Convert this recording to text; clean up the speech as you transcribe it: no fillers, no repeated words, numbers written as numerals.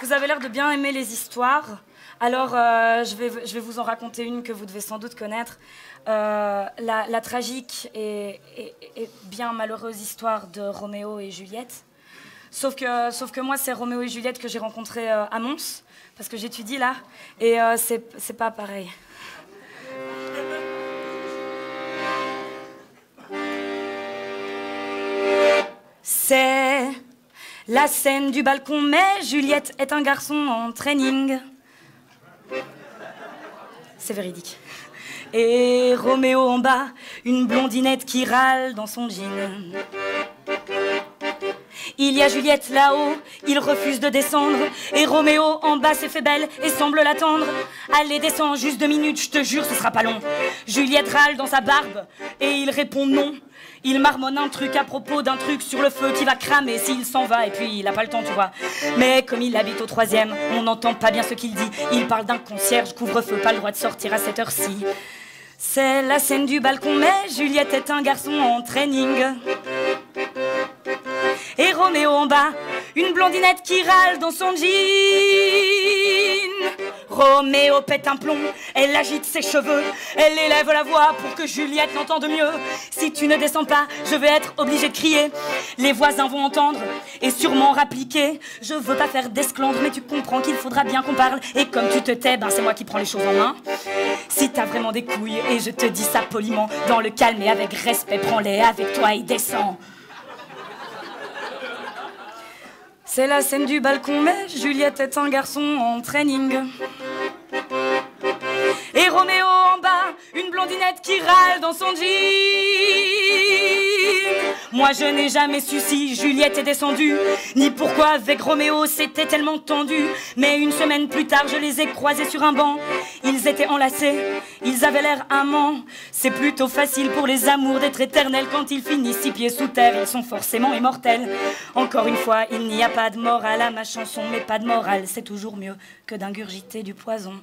Vous avez l'air de bien aimer les histoires. Alors, je vais vous en raconter une que vous devez sans doute connaître. La tragique et bien malheureuse histoire de Roméo et Juliette. Sauf que moi, c'est Roméo et Juliette que j'ai rencontré à Mons, parce que j'étudie là, et c'est pas pareil. C'est la scène du balcon, mais Juliette est un garçon en training. C'est véridique. Et Roméo en bas, une blondinette qui râle dans son jean. Il y a Juliette là-haut, il refuse de descendre. Et Roméo en bas s'est fait belle et semble l'attendre. Allez, descends, juste 2 minutes, je te jure, ce sera pas long. Juliette râle dans sa barbe et il répond non. Il marmonne un truc à propos d'un truc sur le feu qui va cramer s'il s'en va, et puis il a pas le temps, tu vois. Mais comme il habite au 3e, on n'entend pas bien ce qu'il dit. Il parle d'un concierge, couvre-feu, pas le droit de sortir à cette heure-ci. C'est la scène du balcon, mais Juliette est un garçon en training. Et Roméo en bas, une blondinette qui râle dans son jean. Roméo pète un plomb, elle agite ses cheveux, elle élève la voix pour que Juliette l'entende mieux. Si tu ne descends pas, je vais être obligée de crier. Les voisins vont entendre et sûrement rappliquer. Je veux pas faire d'esclandre, mais tu comprends qu'il faudra bien qu'on parle. Et comme tu te tais, ben c'est moi qui prends les choses en main. Si t'as vraiment des couilles, et je te dis ça poliment, dans le calme et avec respect, prends-les avec toi et descends. C'est la scène du balcon, mais Juliette est un garçon en training. Et Roméo en bas, une blondinette qui râle dans son jean. Moi je n'ai jamais su si Juliette est descendue, ni pourquoi avec Roméo c'était tellement tendu. Mais une semaine plus tard je les ai croisés sur un banc. Ils étaient enlacés, ils avaient l'air amants. C'est plutôt facile pour les amours d'être éternels. Quand ils finissent 6 pieds sous terre, ils sont forcément immortels. Encore une fois, il n'y a pas de morale à ma chanson, mais pas de morale, c'est toujours mieux que d'ingurgiter du poison.